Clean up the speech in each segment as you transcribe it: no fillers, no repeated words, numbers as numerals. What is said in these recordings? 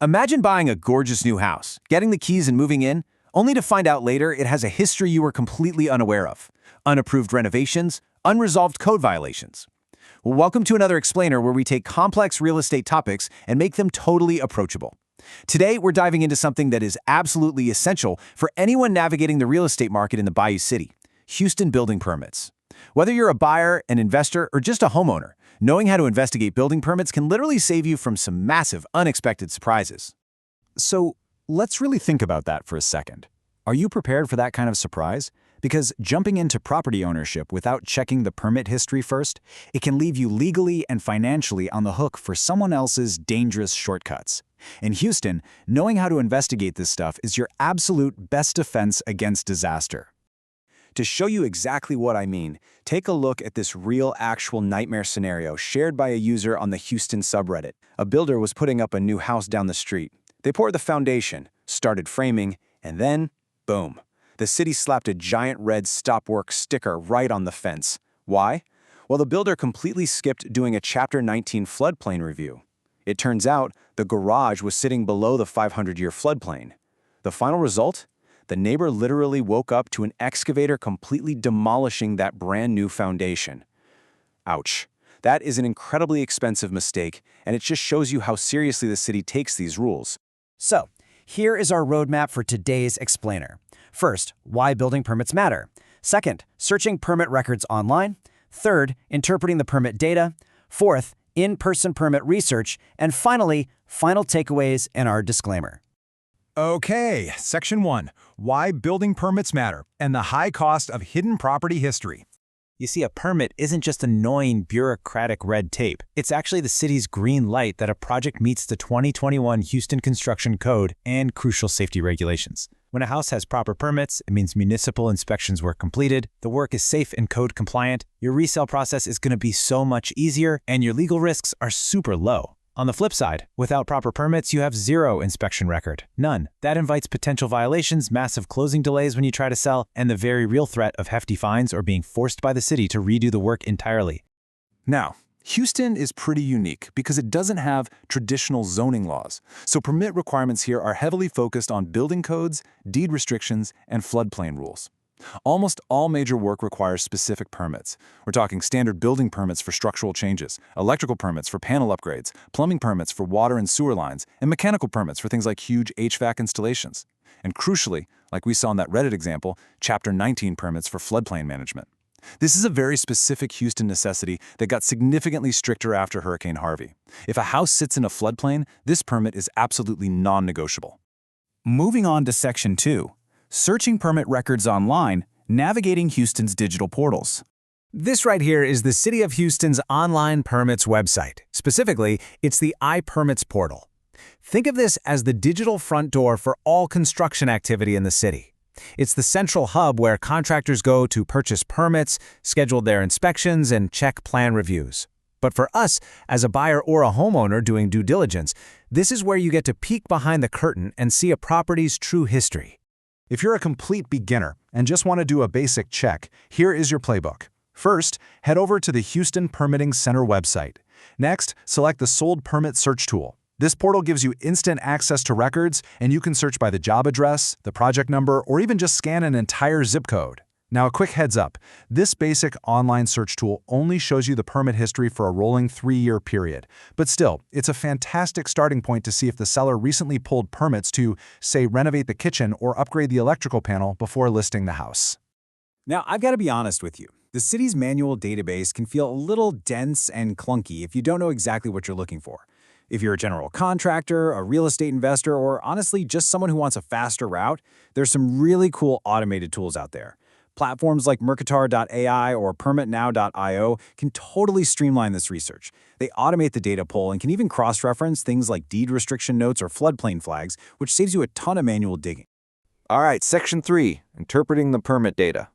Imagine buying a gorgeous new house, getting the keys and moving in, only to find out later it has a history you were completely unaware of. Unapproved renovations, unresolved code violations. Well, welcome to another explainer where we take complex real estate topics and make them totally approachable. Today, we're diving into something that is absolutely essential for anyone navigating the real estate market in the Bayou City: Houston building permits. Whether you're a buyer, an investor, or just a homeowner, knowing how to investigate building permits can literally save you from some massive, unexpected surprises. So let's really think about that for a second. Are you prepared for that kind of surprise? Because jumping into property ownership without checking the permit history first, it can leave you legally and financially on the hook for someone else's dangerous shortcuts. In Houston, knowing how to investigate this stuff is your absolute best defense against disaster. To show you exactly what I mean, take a look at this real, actual nightmare scenario shared by a user on the Houston subreddit. A builder was putting up a new house down the street. They poured the foundation, started framing, and then, boom. The city slapped a giant red stop work sticker right on the fence. Why? Well, the builder completely skipped doing a Chapter 19 floodplain review. It turns out the garage was sitting below the 500-year floodplain. The final result? The neighbor literally woke up to an excavator completely demolishing that brand new foundation. Ouch. That is an incredibly expensive mistake, and it just shows you how seriously the city takes these rules. So, here is our roadmap for today's explainer. First, why building permits matter. Second, searching permit records online. Third, interpreting the permit data. Fourth, in-person permit research. And finally, final takeaways and our disclaimer. Okay, Section 1, Why Building Permits Matter, and the High Cost of Hidden Property History. You see, a permit isn't just annoying bureaucratic red tape. It's actually the city's green light that a project meets the 2021 Houston Construction Code and crucial safety regulations. When a house has proper permits, it means municipal inspections were completed, the work is safe and code compliant, your resale process is going to be so much easier, and your legal risks are super low. On the flip side, without proper permits, you have zero inspection record. None. That invites potential violations, massive closing delays when you try to sell, and the very real threat of hefty fines or being forced by the city to redo the work entirely. Now, Houston is pretty unique because it doesn't have traditional zoning laws, so permit requirements here are heavily focused on building codes, deed restrictions, and floodplain rules. Almost all major work requires specific permits. We're talking standard building permits for structural changes, electrical permits for panel upgrades, plumbing permits for water and sewer lines, and mechanical permits for things like huge HVAC installations. And crucially, like we saw in that Reddit example, Chapter 19 permits for floodplain management. This is a very specific Houston necessity that got significantly stricter after Hurricane Harvey. If a house sits in a floodplain, this permit is absolutely non-negotiable. Moving on to Section 2. Searching permit records online, navigating Houston's digital portals. This right here is the City of Houston's online permits website. Specifically, it's the iPermits portal. Think of this as the digital front door for all construction activity in the city. It's the central hub where contractors go to purchase permits, schedule their inspections, and check plan reviews. But for us, as a buyer or a homeowner doing due diligence, this is where you get to peek behind the curtain and see a property's true history. If you're a complete beginner and just want to do a basic check, here is your playbook. First, head over to the Houston Permitting Center website. Next, select the Sold Permit Search tool. This portal gives you instant access to records, and you can search by the job address, the project number, or even just scan an entire zip code. Now, a quick heads up. This basic online search tool only shows you the permit history for a rolling 3-year period. But still, it's a fantastic starting point to see if the seller recently pulled permits to, say, renovate the kitchen or upgrade the electrical panel before listing the house. Now, I've got to be honest with you. The city's manual database can feel a little dense and clunky if you don't know exactly what you're looking for. If you're a general contractor, a real estate investor, or honestly just someone who wants a faster route, there's some really cool automated tools out there. Platforms like Mercatar.ai or PermitNow.io can totally streamline this research. They automate the data pull and can even cross-reference things like deed restriction notes or floodplain flags, which saves you a ton of manual digging. All right, Section 3, Interpreting the Permit Data.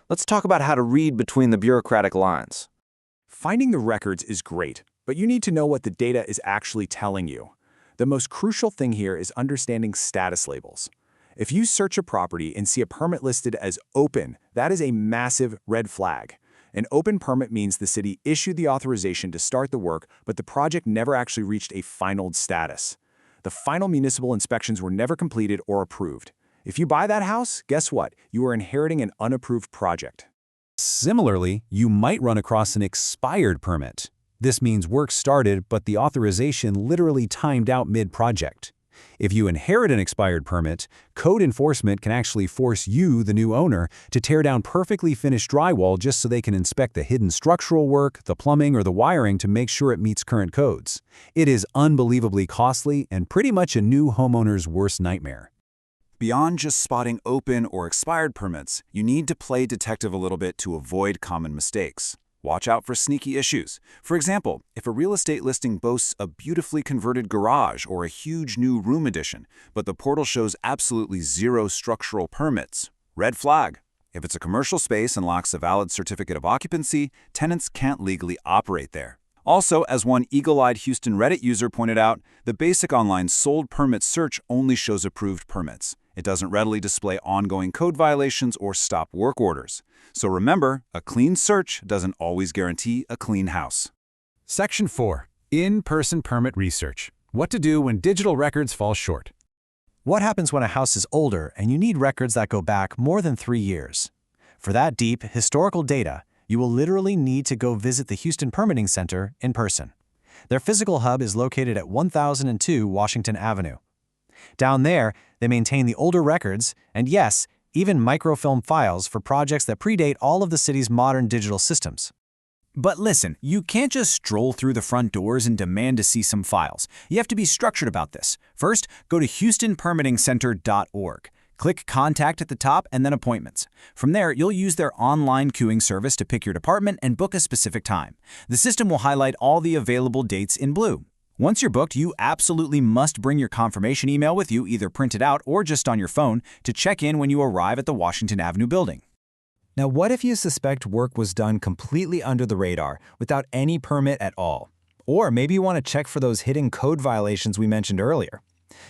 Let's talk about how to read between the bureaucratic lines. Finding the records is great, but you need to know what the data is actually telling you. The most crucial thing here is understanding status labels. If you search a property and see a permit listed as open, that is a massive red flag. An open permit means the city issued the authorization to start the work, but the project never actually reached a final status. the final municipal inspections were never completed or approved. If you buy that house, guess what? You are inheriting an unapproved project. Similarly, you might run across an expired permit. This means work started, but the authorization literally timed out mid-project. If you inherit an expired permit, code enforcement can actually force you, the new owner, to tear down perfectly finished drywall just so they can inspect the hidden structural work, the plumbing, or the wiring to make sure it meets current codes. It is unbelievably costly and pretty much a new homeowner's worst nightmare. Beyond just spotting open or expired permits, you need to play detective a little bit to avoid common mistakes. Watch out for sneaky issues. For example, if a real estate listing boasts a beautifully converted garage or a huge new room addition, but the portal shows absolutely zero structural permits, red flag. If it's a commercial space and lacks a valid certificate of occupancy, tenants can't legally operate there. Also, as one eagle-eyed Houston Reddit user pointed out, the basic online sold permit search only shows approved permits. It doesn't readily display ongoing code violations or stop work orders. So remember, a clean search doesn't always guarantee a clean house. Section 4. In-person permit research. What to do when digital records fall short. What happens when a house is older and you need records that go back more than 3 years? For that deep, historical data, you will literally need to go visit the Houston Permitting Center in person. Their physical hub is located at 1002 Washington Avenue. Down there, they maintain the older records and, yes, even microfilm files for projects that predate all of the city's modern digital systems. But listen, you can't just stroll through the front doors and demand to see some files. You have to be structured about this. First, go to houstonpermittingcenter.org. Click Contact at the top and then Appointments. From there, you'll use their online queuing service to pick your department and book a specific time. The system will highlight all the available dates in blue. Once you're booked, you absolutely must bring your confirmation email with you, either printed out or just on your phone, to check in when you arrive at the Washington Avenue building. Now, what if you suspect work was done completely under the radar, without any permit at all? Or maybe you want to check for those hidden code violations we mentioned earlier.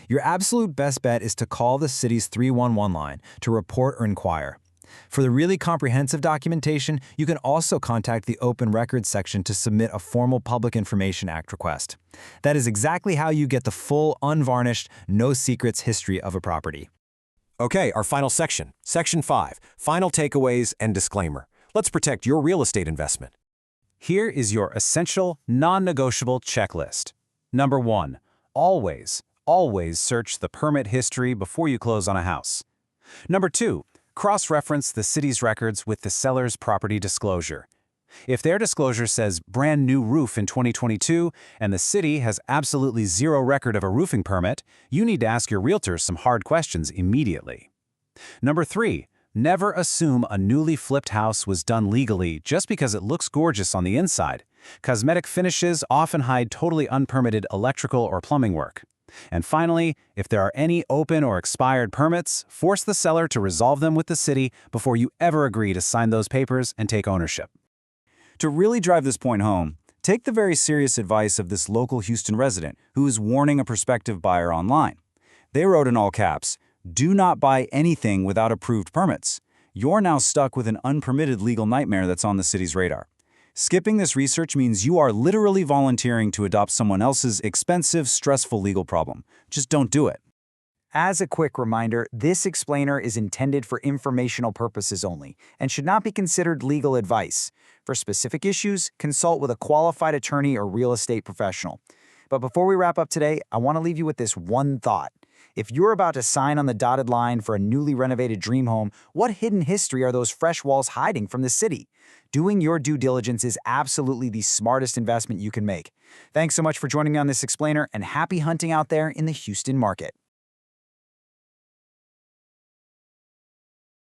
Your absolute best bet is to call the city's 311 line to report or inquire. For the really comprehensive documentation, you can also contact the Open Records section to submit a formal Public Information Act request. That is exactly how you get the full, unvarnished, no secrets history of a property. Okay, our final section, Section 5, Final Takeaways and Disclaimer. Let's protect your real estate investment. Here is your essential, non-negotiable checklist. Number 1. Always search the permit history before you close on a house. Number 2. Cross-reference the city's records with the seller's property disclosure. If their disclosure says brand new roof in 2022 and the city has absolutely zero record of a roofing permit, you need to ask your realtor some hard questions immediately. Number 3. Never assume a newly flipped house was done legally just because it looks gorgeous on the inside. Cosmetic finishes often hide totally unpermitted electrical or plumbing work. And finally, if there are any open or expired permits, force the seller to resolve them with the city before you ever agree to sign those papers and take ownership. To really drive this point home, take the very serious advice of this local Houston resident who is warning a prospective buyer online. They wrote in all caps, "Do not buy anything without approved permits." You're now stuck with an unpermitted legal nightmare that's on the city's radar. Skipping this research means you are literally volunteering to adopt someone else's expensive, stressful legal problem. Just don't do it. As a quick reminder, this explainer is intended for informational purposes only and should not be considered legal advice. For specific issues, consult with a qualified attorney or real estate professional. But before we wrap up today, I want to leave you with this one thought. If you're about to sign on the dotted line for a newly renovated dream home, what hidden history are those fresh walls hiding from the city? Doing your due diligence is absolutely the smartest investment you can make. Thanks so much for joining me on this explainer, and happy hunting out there in the Houston market.